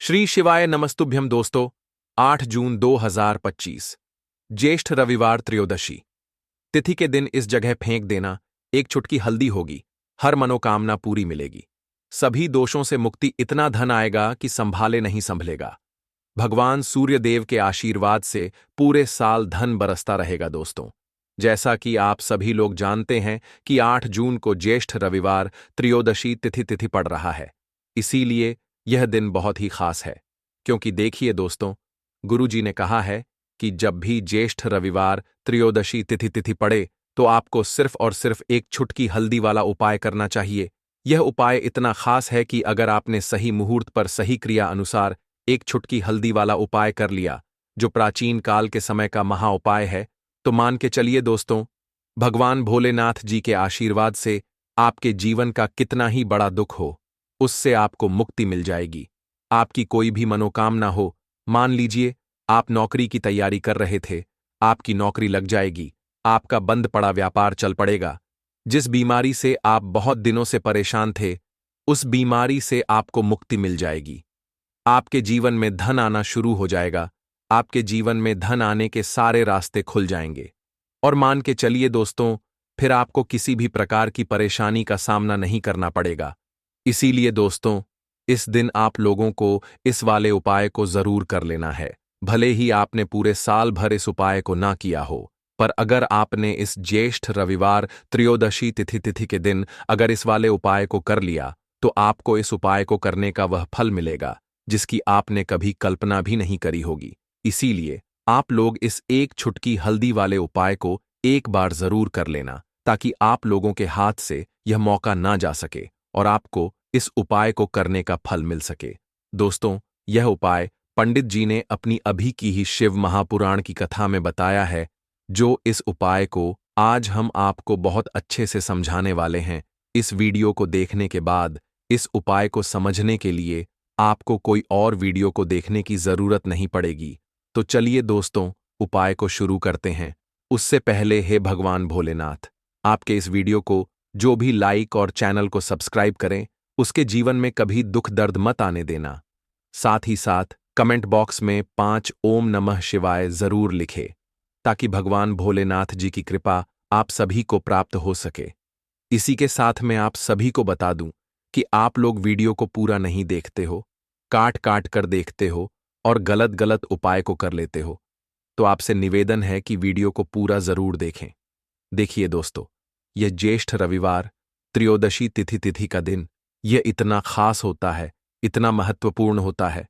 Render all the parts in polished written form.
श्री शिवाय नमस्तुभ्यम दोस्तों। 8 जून 2025 ज्येष्ठ रविवार त्रयोदशी तिथि के दिन इस जगह फेंक देना, एक चुटकी हल्दी होगी, हर मनोकामना पूरी मिलेगी। सभी दोषों से मुक्ति, इतना धन आएगा कि संभाले नहीं संभलेगा। भगवान सूर्यदेव के आशीर्वाद से पूरे साल धन बरसता रहेगा दोस्तों। जैसा कि आप सभी लोग जानते हैं कि 8 जून को ज्येष्ठ रविवार त्रयोदशी तिथि पड़ रहा है, इसीलिए यह दिन बहुत ही खास है। क्योंकि देखिए दोस्तों, गुरुजी ने कहा है कि जब भी ज्येष्ठ रविवार त्रयोदशी तिथि पड़े तो आपको सिर्फ और सिर्फ एक छुटकी हल्दी वाला उपाय करना चाहिए। यह उपाय इतना खास है कि अगर आपने सही मुहूर्त पर सही क्रिया अनुसार एक छुटकी हल्दी वाला उपाय कर लिया, जो प्राचीन काल के समय का महा उपाय है, तो मान के चलिए दोस्तों, भगवान भोलेनाथ जी के आशीर्वाद से आपके जीवन का कितना ही बड़ा दुख हो, उससे आपको मुक्ति मिल जाएगी। आपकी कोई भी मनोकामना हो, मान लीजिए आप नौकरी की तैयारी कर रहे थे, आपकी नौकरी लग जाएगी, आपका बंद पड़ा व्यापार चल पड़ेगा। जिस बीमारी से आप बहुत दिनों से परेशान थे, उस बीमारी से आपको मुक्ति मिल जाएगी। आपके जीवन में धन आना शुरू हो जाएगा, आपके जीवन में धन आने के सारे रास्ते खुल जाएंगे। और मान के चलिए दोस्तों, फिर आपको किसी भी प्रकार की परेशानी का सामना नहीं करना पड़ेगा। इसीलिए दोस्तों, इस दिन आप लोगों को इस वाले उपाय को जरूर कर लेना है। भले ही आपने पूरे साल भर इस उपाय को ना किया हो, पर अगर आपने इस ज्येष्ठ रविवार त्रयोदशी तिथि के दिन अगर इस वाले उपाय को कर लिया, तो आपको इस उपाय को करने का वह फल मिलेगा जिसकी आपने कभी कल्पना भी नहीं करी होगी। इसीलिए आप लोग इस एक छुटकी हल्दी वाले उपाय को एक बार जरूर कर लेना, ताकि आप लोगों के हाथ से यह मौका ना जा सके और आपको इस उपाय को करने का फल मिल सके। दोस्तों, यह उपाय पंडित जी ने अपनी अभी की ही शिव महापुराण की कथा में बताया है, जो इस उपाय को आज हम आपको बहुत अच्छे से समझाने वाले हैं। इस वीडियो को देखने के बाद इस उपाय को समझने के लिए आपको कोई और वीडियो को देखने की जरूरत नहीं पड़ेगी। तो चलिए दोस्तों, उपाय को शुरू करते हैं। उससे पहले हे भगवान भोलेनाथ, आपके इस वीडियो को जो भी लाइक और चैनल को सब्सक्राइब करें, उसके जीवन में कभी दुख दर्द मत आने देना। साथ ही साथ कमेंट बॉक्स में 5 ओम नमः शिवाय जरूर लिखे, ताकि भगवान भोलेनाथ जी की कृपा आप सभी को प्राप्त हो सके। इसी के साथ मैं आप सभी को बता दूं कि आप लोग वीडियो को पूरा नहीं देखते हो, काट काट कर देखते हो और गलत गलत उपाय को कर लेते हो। तो आपसे निवेदन है कि वीडियो को पूरा जरूर देखें। देखिए दोस्तों, यह ज्येष्ठ रविवार त्रयोदशी तिथि का दिन यह इतना खास होता है, इतना महत्वपूर्ण होता है।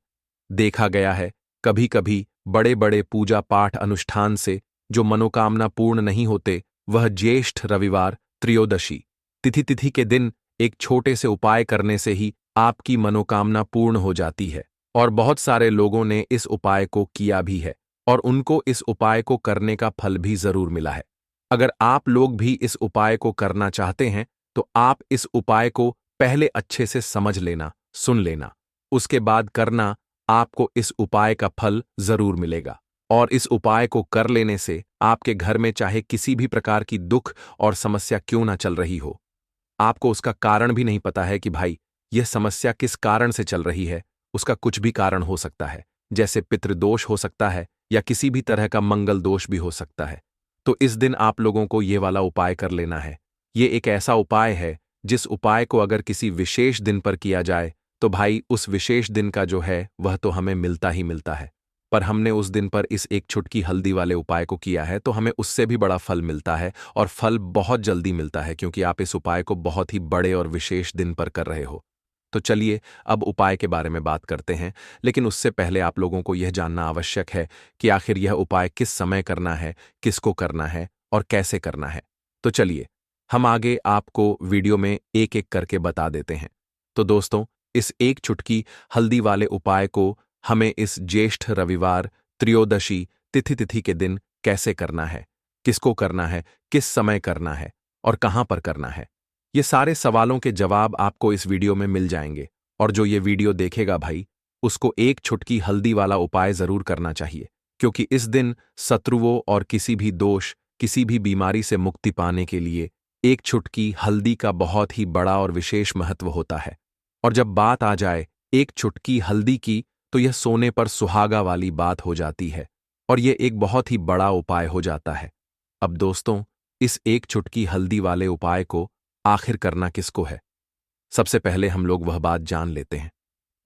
देखा गया है कभी कभी बड़े बड़े पूजा पाठ अनुष्ठान से जो मनोकामना पूर्ण नहीं होते, वह ज्येष्ठ रविवार त्रयोदशी तिथि के दिन एक छोटे से उपाय करने से ही आपकी मनोकामना पूर्ण हो जाती है। और बहुत सारे लोगों ने इस उपाय को किया भी है और उनको इस उपाय को करने का फल भी जरूर मिला है। अगर आप लोग भी इस उपाय को करना चाहते हैं, तो आप इस उपाय को पहले अच्छे से समझ लेना, सुन लेना, उसके बाद करना। आपको इस उपाय का फल जरूर मिलेगा। और इस उपाय को कर लेने से आपके घर में चाहे किसी भी प्रकार की दुख और समस्या क्यों ना चल रही हो, आपको उसका कारण भी नहीं पता है कि भाई यह समस्या किस कारण से चल रही है, उसका कुछ भी कारण हो सकता है, जैसे पितृदोष हो सकता है या किसी भी तरह का मंगल दोष भी हो सकता है। तो इस दिन आप लोगों को ये वाला उपाय कर लेना है। ये एक ऐसा उपाय है जिस उपाय को अगर किसी विशेष दिन पर किया जाए, तो भाई उस विशेष दिन का जो है वह तो हमें मिलता ही मिलता है। पर हमने उस दिन पर इस एक छुटकी हल्दी वाले उपाय को किया है, तो हमें उससे भी बड़ा फल मिलता है, और फल बहुत जल्दी मिलता है, क्योंकि आप इस उपाय को बहुत ही बड़े और विशेष दिन पर कर रहे हो। तो चलिए अब उपाय के बारे में बात करते हैं, लेकिन उससे पहले आप लोगों को यह जानना आवश्यक है कि आखिर यह उपाय किस समय करना है, किसको करना है और कैसे करना है। तो चलिए हम आगे आपको वीडियो में एक एक करके बता देते हैं। तो दोस्तों, इस एक चुटकी हल्दी वाले उपाय को हमें इस ज्येष्ठ रविवार त्रयोदशी तिथि के दिन कैसे करना है, किसको करना है, किस समय करना है और कहां पर करना है, ये सारे सवालों के जवाब आपको इस वीडियो में मिल जाएंगे। और जो ये वीडियो देखेगा भाई, उसको एक छुटकी हल्दी वाला उपाय जरूर करना चाहिए, क्योंकि इस दिन शत्रुओं और किसी भी दोष, किसी भी बीमारी से मुक्ति पाने के लिए एक छुटकी हल्दी का बहुत ही बड़ा और विशेष महत्व होता है। और जब बात आ जाए एक चुटकी हल्दी की, तो यह सोने पर सुहागा वाली बात हो जाती है और यह एक बहुत ही बड़ा उपाय हो जाता है। अब दोस्तों, इस एक चुटकी हल्दी वाले उपाय को आखिर करना किसको है? सबसे पहले हम लोग वह बात जान लेते हैं।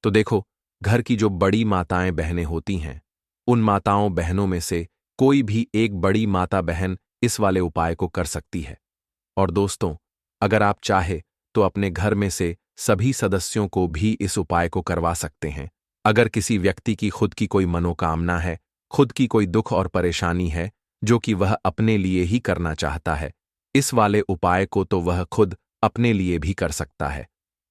तो देखो, घर की जो बड़ी माताएं बहनें होती हैं, उन माताओं बहनों में से कोई भी एक बड़ी माता बहन इस वाले उपाय को कर सकती है। और दोस्तों, अगर आप चाहे तो अपने घर में से सभी सदस्यों को भी इस उपाय को करवा सकते हैं। अगर किसी व्यक्ति की खुद की कोई मनोकामना है, खुद की कोई दुख और परेशानी है जो कि वह अपने लिए ही करना चाहता है, इस वाले उपाय को तो वह खुद अपने लिए भी कर सकता है।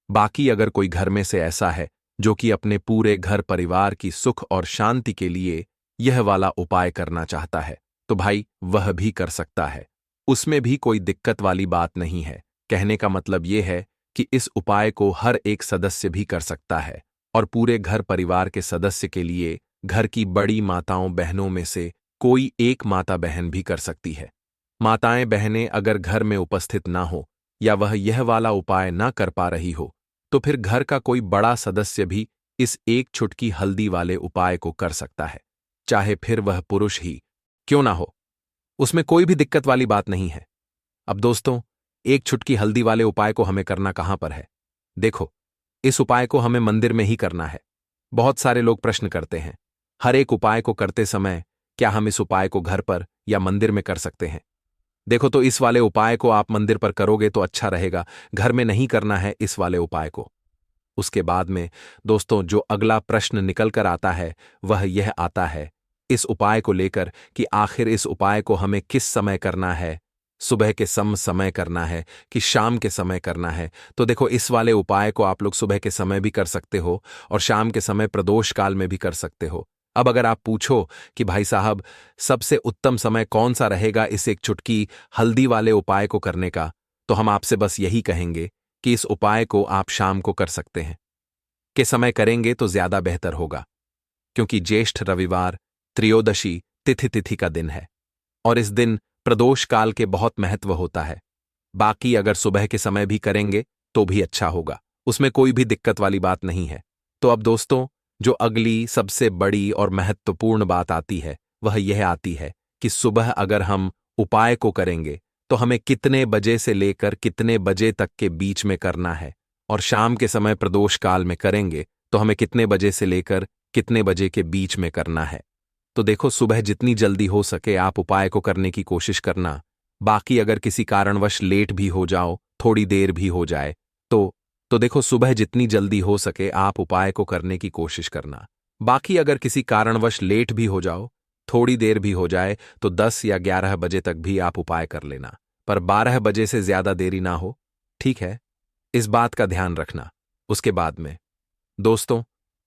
बाकी अगर कोई घर में से ऐसा है जो कि अपने पूरे घर परिवार की सुख और शांति के लिए यह वाला उपाय करना चाहता है, तो भाई वह भी कर सकता है। उसमें भी कोई दिक्कत वाली बात नहीं है। कहने का मतलब यह है कि इस उपाय को हर एक सदस्य भी कर सकता है और पूरे घर परिवार के सदस्य के लिए घर की बड़ी माताओं बहनों में से कोई एक माता बहन भी कर सकती है। माताएं बहनें अगर घर में उपस्थित ना हो या वह यह वाला उपाय ना कर पा रही हो, तो फिर घर का कोई बड़ा सदस्य भी इस एक चुटकी हल्दी वाले उपाय को कर सकता है, चाहे फिर वह पुरुष ही क्यों ना हो। उसमें कोई भी दिक्कत वाली बात नहीं है। अब दोस्तों, एक चुटकी हल्दी वाले उपाय को हमें करना कहां पर है? देखो, इस उपाय को हमें मंदिर में ही करना है। बहुत सारे लोग प्रश्न करते हैं, हर एक उपाय को करते समय क्या हम इस उपाय को घर पर या मंदिर में कर सकते हैं? देखो, तो इस वाले उपाय को आप मंदिर पर करोगे तो अच्छा रहेगा, घर में नहीं करना है इस वाले उपाय को। उसके बाद में दोस्तों, जो अगला प्रश्न निकल कर आता है वह यह आता है इस उपाय को लेकर कि आखिर इस उपाय को हमें किस समय करना है, सुबह के समय करना है कि शाम के समय करना है? तो देखो, इस वाले उपाय को आप लोग सुबह के समय भी कर सकते हो और शाम के समय प्रदोष काल में भी कर सकते हो। अब अगर आप पूछो कि भाई साहब, सबसे उत्तम समय कौन सा रहेगा इस एक चुटकी हल्दी वाले उपाय को करने का, तो हम आपसे बस यही कहेंगे कि इस उपाय को आप शाम को कर सकते हैं। के समय करेंगे तो ज्यादा बेहतर होगा, क्योंकि ज्येष्ठ रविवार त्रयोदशी तिथि का दिन है और इस दिन प्रदोष काल के बहुत महत्व होता है। बाकी अगर सुबह के समय भी करेंगे तो भी अच्छा होगा, उसमें कोई भी दिक्कत वाली बात नहीं है। तो अब दोस्तों, जो अगली सबसे बड़ी और महत्वपूर्ण बात आती है वह यह आती है कि सुबह अगर हम उपाय को करेंगे तो हमें कितने बजे से लेकर कितने बजे तक के बीच में करना है, और शाम के समय प्रदोष काल में करेंगे तो हमें कितने बजे से लेकर कितने बजे के बीच में करना है। तो देखो, सुबह जितनी जल्दी हो सके आप उपाय को करने की कोशिश करना। बाकी अगर किसी कारणवश लेट भी हो जाओ, थोड़ी देर भी हो जाए, तो देखो, सुबह जितनी जल्दी हो सके आप उपाय को करने की कोशिश करना। बाकी अगर किसी कारणवश लेट भी हो जाओ, थोड़ी देर भी हो जाए, तो 10 या 11 बजे तक भी आप उपाय कर लेना, पर 12 बजे से ज्यादा देरी ना हो, ठीक है? इस बात का ध्यान रखना। उसके बाद में दोस्तों,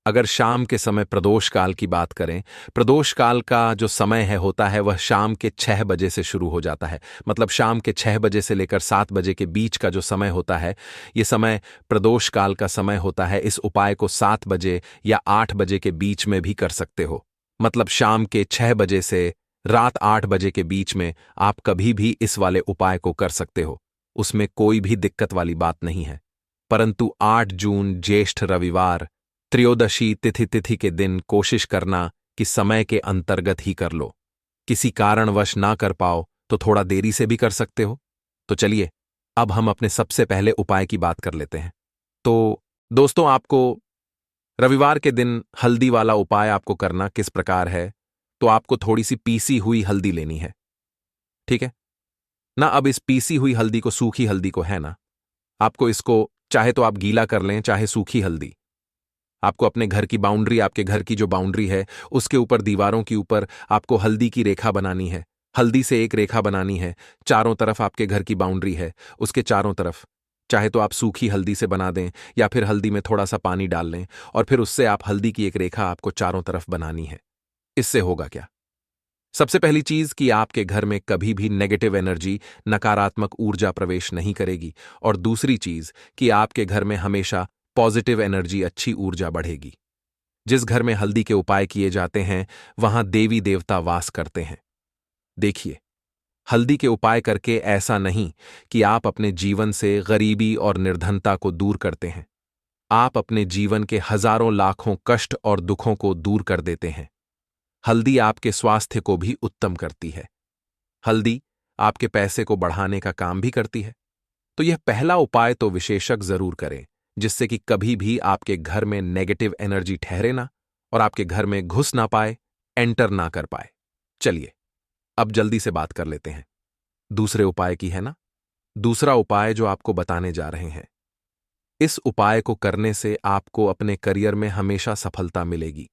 अगर शाम के समय प्रदोष काल की बात करें, प्रदोष काल का जो समय है होता है वह शाम के 6 बजे से शुरू हो जाता है। मतलब शाम के 6 बजे से लेकर 7 बजे के बीच का जो समय होता है, ये समय प्रदोष काल का समय होता है। इस उपाय को 7 बजे या 8 बजे के बीच में भी कर सकते हो। मतलब शाम के 6 बजे से रात 8 बजे के बीच में आप कभी भी इस वाले उपाय को कर सकते हो, उसमें कोई भी दिक्कत वाली बात नहीं है। परंतु 8 जून ज्येष्ठ रविवार त्रयोदशी तिथि के दिन कोशिश करना कि समय के अंतर्गत ही कर लो। किसी कारणवश ना कर पाओ तो थोड़ा देरी से भी कर सकते हो। तो चलिए, अब हम अपने सबसे पहले उपाय की बात कर लेते हैं। तो दोस्तों, आपको रविवार के दिन हल्दी वाला उपाय आपको करना किस प्रकार है? तो आपको थोड़ी सी पीसी हुई हल्दी लेनी है, ठीक है ना? अब इस पीसी हुई हल्दी को, सूखी हल्दी को, है ना, आपको इसको चाहे तो आप गीला कर लें, चाहे सूखी हल्दी। आपको अपने घर की बाउंड्री, आपके घर की जो बाउंड्री है उसके ऊपर, दीवारों के ऊपर आपको हल्दी की रेखा बनानी है। हल्दी से एक रेखा बनानी है। चारों तरफ आपके घर की बाउंड्री है, उसके चारों तरफ चाहे तो आप सूखी हल्दी से बना दें या फिर हल्दी में थोड़ा सा पानी डाल लें और फिर उससे आप हल्दी की एक रेखा आपको चारों तरफ बनानी है। इससे होगा क्या? सबसे पहली चीज कि आपके घर में कभी भी नेगेटिव एनर्जी, नकारात्मक ऊर्जा प्रवेश नहीं करेगी, और दूसरी चीज कि आपके घर में हमेशा पॉजिटिव एनर्जी, अच्छी ऊर्जा बढ़ेगी। जिस घर में हल्दी के उपाय किए जाते हैं वहां देवी देवता वास करते हैं। देखिए, हल्दी के उपाय करके ऐसा नहीं कि आप अपने जीवन से गरीबी और निर्धनता को दूर करते हैं। आप अपने जीवन के हजारों लाखों कष्ट और दुखों को दूर कर देते हैं। हल्दी आपके स्वास्थ्य को भी उत्तम करती है। हल्दी आपके पैसे को बढ़ाने का काम भी करती है। तो यह पहला उपाय तो विशेषज्ञ जरूर करें, जिससे कि कभी भी आपके घर में नेगेटिव एनर्जी ठहरे ना और आपके घर में घुस ना पाए, एंटर ना कर पाए। चलिए अब जल्दी से बात कर लेते हैं दूसरे उपाय की, है ना। दूसरा उपाय जो आपको बताने जा रहे हैं, इस उपाय को करने से आपको अपने करियर में हमेशा सफलता मिलेगी।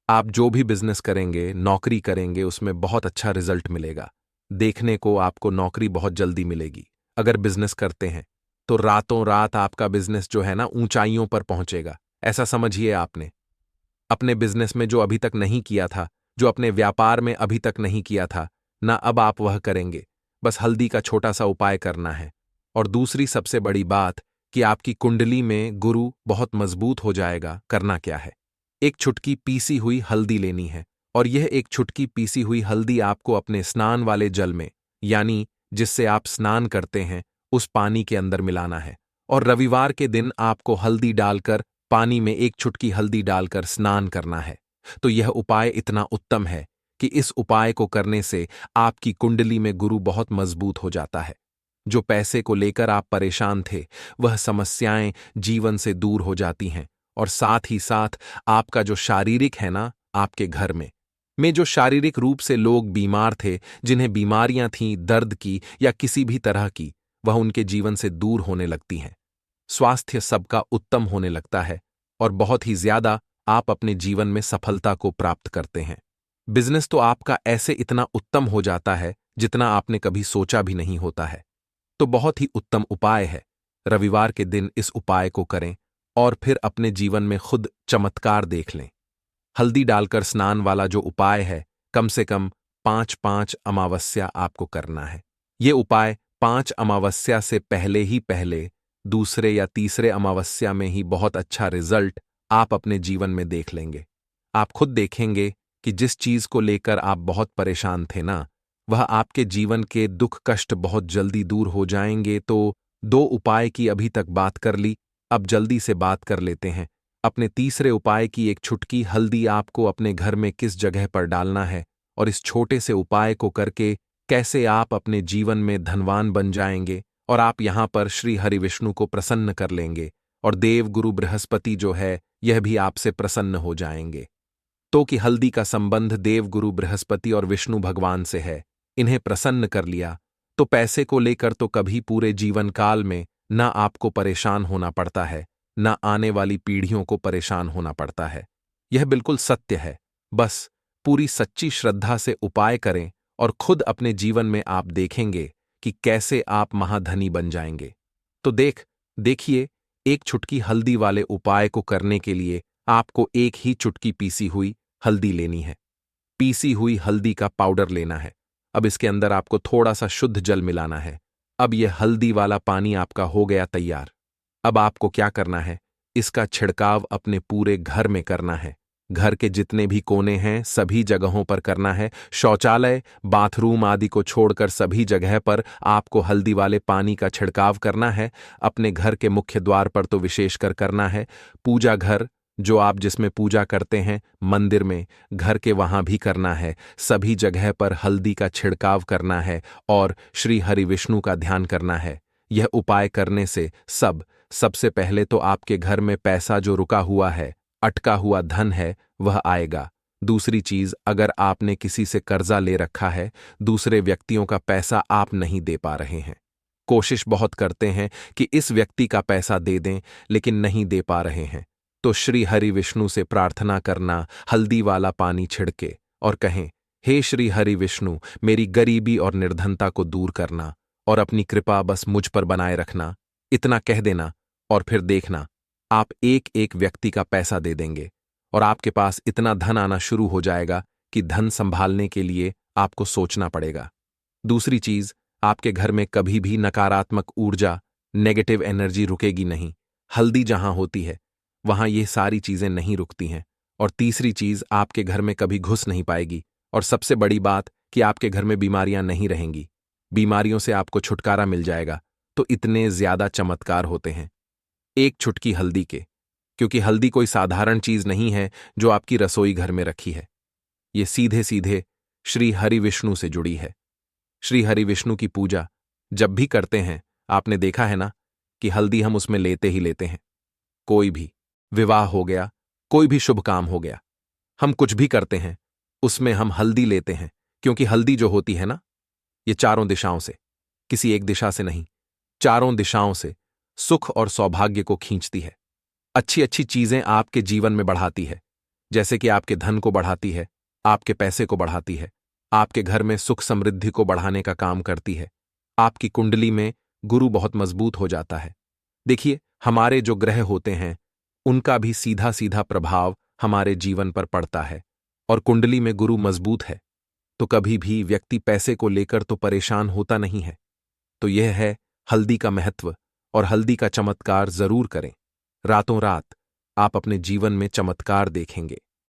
आप जो भी बिजनेस करेंगे, नौकरी करेंगे, उसमें बहुत अच्छा रिजल्ट मिलेगा। देखने को आपको नौकरी बहुत जल्दी मिलेगी। अगर बिजनेस करते हैं तो रातों रात आपका बिजनेस जो है ना ऊंचाइयों पर पहुंचेगा। ऐसा समझिए, आपने अपने बिजनेस में जो अभी तक नहीं किया था, जो अपने व्यापार में अभी तक नहीं किया था ना, अब आप वह करेंगे। बस हल्दी का छोटा सा उपाय करना है। और दूसरी सबसे बड़ी बात कि आपकी कुंडली में गुरु बहुत मजबूत हो जाएगा। करना क्या है, एक चुटकी पीसी हुई हल्दी लेनी है। और यह एक चुटकी पीसी हुई हल्दी आपको अपने स्नान वाले जल में, यानी जिससे आप स्नान करते हैं, उस पानी के अंदर मिलाना है। और रविवार के दिन आपको हल्दी डालकर, पानी में एक चुटकी हल्दी डालकर स्नान करना है। तो यह उपाय इतना उत्तम है कि इस उपाय को करने से आपकी कुंडली में गुरु बहुत मजबूत हो जाता है। जो पैसे को लेकर आप परेशान थे, वह समस्याएं जीवन से दूर हो जाती हैं। और साथ ही साथ आपका जो शारीरिक है ना, आपके घर में जो शारीरिक रूप से लोग बीमार थे, जिन्हें बीमारियां थीं दर्द की या किसी भी तरह की, वह उनके जीवन से दूर होने लगती हैं। स्वास्थ्य सबका उत्तम होने लगता है और बहुत ही ज्यादा आप अपने जीवन में सफलता को प्राप्त करते हैं। बिजनेस तो आपका ऐसे इतना उत्तम हो जाता है जितना आपने कभी सोचा भी नहीं होता है। तो बहुत ही उत्तम उपाय है। रविवार के दिन इस उपाय को करें और फिर अपने जीवन में खुद चमत्कार देख लें। हल्दी डालकर स्नान वाला जो उपाय है, कम से कम 5-5 अमावस्या आपको करना है। ये उपाय 5 अमावस्या से पहले ही पहले, दूसरे या तीसरे अमावस्या में ही बहुत अच्छा रिजल्ट आप अपने जीवन में देख लेंगे। आप खुद देखेंगे कि जिस चीज को लेकर आप बहुत परेशान थे ना, वह आपके जीवन के दुख कष्ट बहुत जल्दी दूर हो जाएंगे। तो 2 उपाय की अभी तक बात कर ली, अब जल्दी से बात कर लेते हैं अपने तीसरे उपाय की। एक चुटकी हल्दी आपको अपने घर में किस जगह पर डालना है और इस छोटे से उपाय को करके कैसे आप अपने जीवन में धनवान बन जाएंगे और आप यहां पर श्री हरि विष्णु को प्रसन्न कर लेंगे और देव गुरु बृहस्पति जो है, यह भी आपसे प्रसन्न हो जाएंगे। तो कि हल्दी का संबंध देव गुरु बृहस्पति और विष्णु भगवान से है। इन्हें प्रसन्न कर लिया तो पैसे को लेकर तो कभी पूरे जीवन काल में ना आपको परेशान होना पड़ता है, ना आने वाली पीढ़ियों को परेशान होना पड़ता है। यह बिल्कुल सत्य है। बस पूरी सच्ची श्रद्धा से उपाय करें और खुद अपने जीवन में आप देखेंगे कि कैसे आप महाधनी बन जाएंगे। तो देखिए, एक चुटकी हल्दी वाले उपाय को करने के लिए आपको एक ही चुटकी पीसी हुई हल्दी लेनी है। पीसी हुई हल्दी का पाउडर लेना है। अब इसके अंदर आपको थोड़ा सा शुद्ध जल मिलाना है। अब यह हल्दी वाला पानी आपका हो गया तैयार। अब आपको क्या करना है, इसका छिड़काव अपने पूरे घर में करना है। घर के जितने भी कोने हैं सभी जगहों पर करना है। शौचालय, बाथरूम आदि को छोड़कर सभी जगह पर आपको हल्दी वाले पानी का छिड़काव करना है। अपने घर के मुख्य द्वार पर तो विशेषकर करना है। पूजा घर, जो आप जिसमें पूजा करते हैं, मंदिर में, घर के वहां भी करना है। सभी जगह पर हल्दी का छिड़काव करना है और श्री हरि विष्णु का ध्यान करना है। यह उपाय करने से सबसे पहले तो आपके घर में पैसा जो रुका हुआ है, अटका हुआ धन है, वह आएगा। दूसरी चीज, अगर आपने किसी से कर्जा ले रखा है, दूसरे व्यक्तियों का पैसा आप नहीं दे पा रहे हैं, कोशिश बहुत करते हैं कि इस व्यक्ति का पैसा दे दें लेकिन नहीं दे पा रहे हैं, तो श्री हरि विष्णु से प्रार्थना करना, हल्दी वाला पानी छिड़के और कहें, हे श्री हरि विष्णु, मेरी गरीबी और निर्धनता को दूर करना और अपनी कृपा बस मुझ पर बनाए रखना। इतना कह देना और फिर देखना, आप एक एक व्यक्ति का पैसा दे देंगे और आपके पास इतना धन आना शुरू हो जाएगा कि धन संभालने के लिए आपको सोचना पड़ेगा। दूसरी चीज, आपके घर में कभी भी नकारात्मक ऊर्जा, नेगेटिव एनर्जी रुकेगी नहीं। हल्दी जहां होती है वहां ये सारी चीजें नहीं रुकती हैं। और तीसरी चीज, आपके घर में कभी घुस नहीं पाएगी। और सबसे बड़ी बात कि आपके घर में बीमारियां नहीं रहेंगी। बीमारियों से आपको छुटकारा मिल जाएगा। तो इतने ज्यादा चमत्कार होते हैं एक चुटकी हल्दी के। क्योंकि हल्दी कोई साधारण चीज नहीं है जो आपकी रसोई घर में रखी है। ये सीधे सीधे श्री हरि विष्णु से जुड़ी है। श्री हरि विष्णु की पूजा जब भी करते हैं, आपने देखा है ना कि हल्दी हम उसमें लेते ही लेते हैं। कोई भी विवाह हो गया, कोई भी शुभ काम हो गया, हम कुछ भी करते हैं उसमें हम हल्दी लेते हैं, क्योंकि हल्दी जो होती है ना, ये चारों दिशाओं से, किसी एक दिशा से नहीं, चारों दिशाओं से सुख और सौभाग्य को खींचती है। अच्छी अच्छी चीजें आपके जीवन में बढ़ाती है, जैसे कि आपके धन को बढ़ाती है, आपके पैसे को बढ़ाती है, आपके घर में सुख समृद्धि को बढ़ाने का काम करती है। आपकी कुंडली में गुरु बहुत मजबूत हो जाता है। देखिए, हमारे जो ग्रह होते हैं उनका भी सीधा सीधा प्रभाव हमारे जीवन पर पड़ता है, और कुंडली में गुरु मजबूत है तो कभी भी व्यक्ति पैसे को लेकर तो परेशान होता नहीं है। तो यह है हल्दी का महत्व, और हल्दी का चमत्कार जरूर करें। रातों रात आप अपने जीवन में चमत्कार देखेंगे।